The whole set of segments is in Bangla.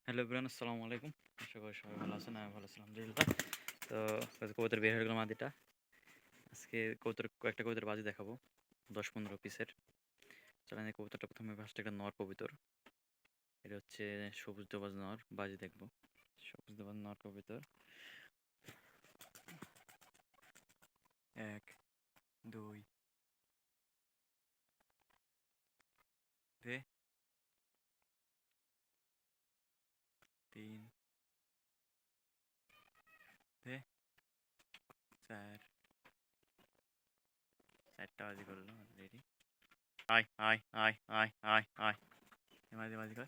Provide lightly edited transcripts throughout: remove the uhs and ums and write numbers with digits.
হ্যালো এভরিওয়ান, আসসালামু আলাইকুম। আশা করি সবাই ভালো আছেন। আমি ভালো আছি আলহামদুলিল্লাহ। তো কবুতর বের হয়ে গেল মাদিটা। আজকে কয়েকটা কবুতর বাজি দেখাবো, 10-15 পিসের। চলেন এই কবুতরটা প্রথমে ফার্স্ট একটা নর কবুতর। এটা হচ্ছে সবুজ দোবাজ নর, বাজি দেখবো। সবুজ দোবাজ নর কবুতর। 1 2 দে 3 দে 4 চারটা বাজি করলো অলরেডি। আয় আয় আয় আয় আয় আয়, বাজি বাজি কর।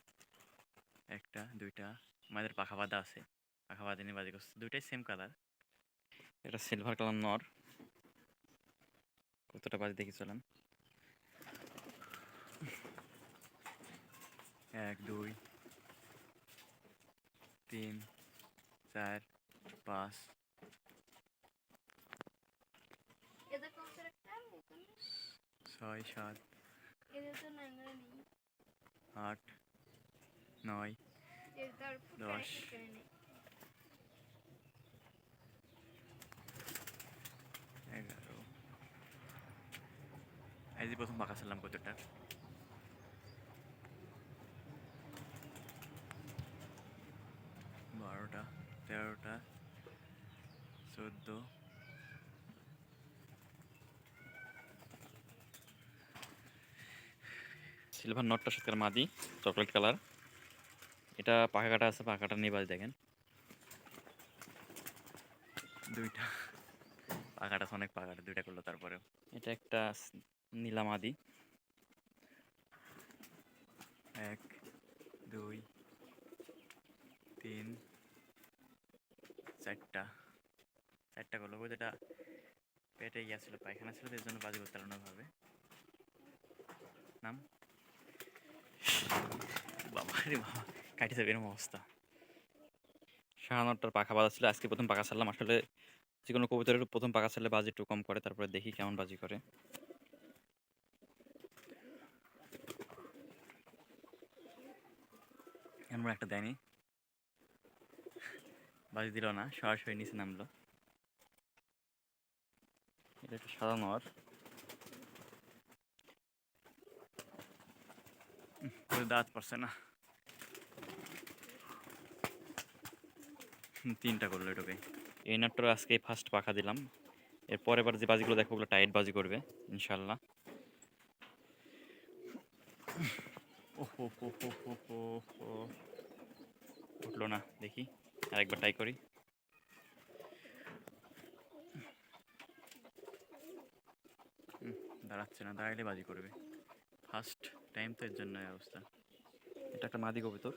একটা দুইটা আমাদের পাখা বাঁধা আছে, পাখা বাঁধা নিয়ে বাজি করছে। দুইটাই সেম কালার। এটা সিলভার কালার নর। কতটা বাজি দেখি চলেন। 1 2 3 4 5 6 7 8 9 10 11। এই যে প্রথম পাখা ছিলাম কতটা। 12টা 13টা 14। সিলভার নটটা সাথে মাদি, চকলেট কালার। এটা পাখা কাটা আছে, পাখাটা নিয়ে বাজি দেখেন। দুইটা পাখাটা অনেক, পাখাটা দুইটা করলো তারপরে। এটা একটা নীলা মাদি। 1 2 3 4টা করলো। যেটা পেটে ছিল, পায়খানা ছিল, এর জন্য বাজি করতে পারলো না ভাবে। নাম বাবা রে বাবা, কাটি যাবে এরকম অবস্থা। সাড়ে পাখা বাজা ছিল, আজকে প্রথম পাখা ছাড়লাম। আসলে যে কোনো কবুতরের প্রথম পাখা ছাড়লে বাজি একটু কম করে, তারপরে দেখি কেমন বাজি করে। এমন একটা দেয়নি, বাজি দিল না, সরাসরি নিচে নামলো। এটা একটা সাদা নর, দাঁত পড়ছে না। 3টা করলো এটাকে। এই নটটার আজকে ফার্স্ট পাখা দিলাম। এর পরের বার যে বাজিগুলো দেখো ওগুলো টাইট বাজি করবে ইনশাল্লাহ। উঠলো না, দেখি আরেকবার ট্রাই করি। দাঁড়াচ্ছে না, দাঁড়াইলে বাজি করবে। ফার্স্ট টাইম তো, এর জন্য অবস্থা। এটা একটা মাদি কবুতর।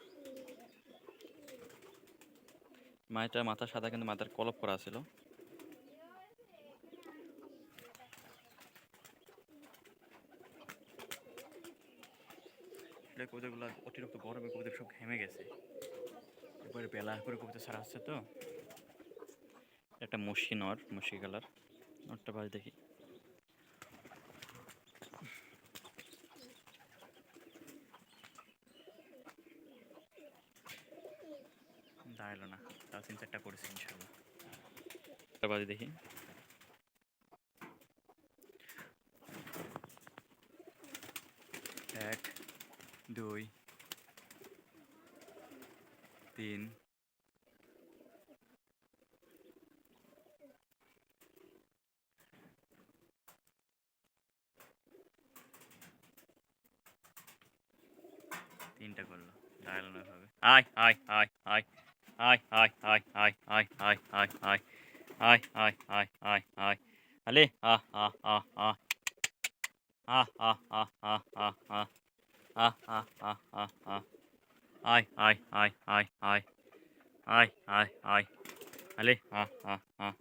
মায়েরটার মাথা সাদা, কিন্তু মাথার কলপ করা ছিল। কবুতরগুলো অতিরিক্ত গরমে কবুতর সব ঘেমে গেছে। এরপরে বেলা করে কবুতর ছাড়া হচ্ছে তো। একটা মশি নর, মশি কালার। নরটা বাজ দেখি। দাঁড়ালো না, তাও 3-4টা করেছে ইনশাল্লাহ। একটা বাজি দেখি। 1 2 3 3টা করলো, দাঁড়ালো না ভাবে। আয় আয় আয় আয় আয় আয় আয় আয় আয় আয় আয় আয় আয় আয় আয় আয় আয় আলে আহ আহ আহ আহ আহ আহ আহ আহ আহ আহ আহ আহ আহ আহ আহ আয় আয় আয় আয় আয় আয় আয় আয় আলে আহ আহ আহ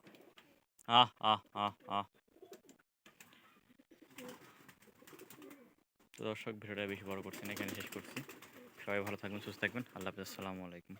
আহ আহ আহ আহ। তো দর্শক, ভিডিওটা বেশি বড় করছি না, এখানে শেষ করছি। সবাই ভালো থাকবেন, সুস্থ থাকবেন। আল্লাহ হাফেজ, আসসালামু আলাইকুম।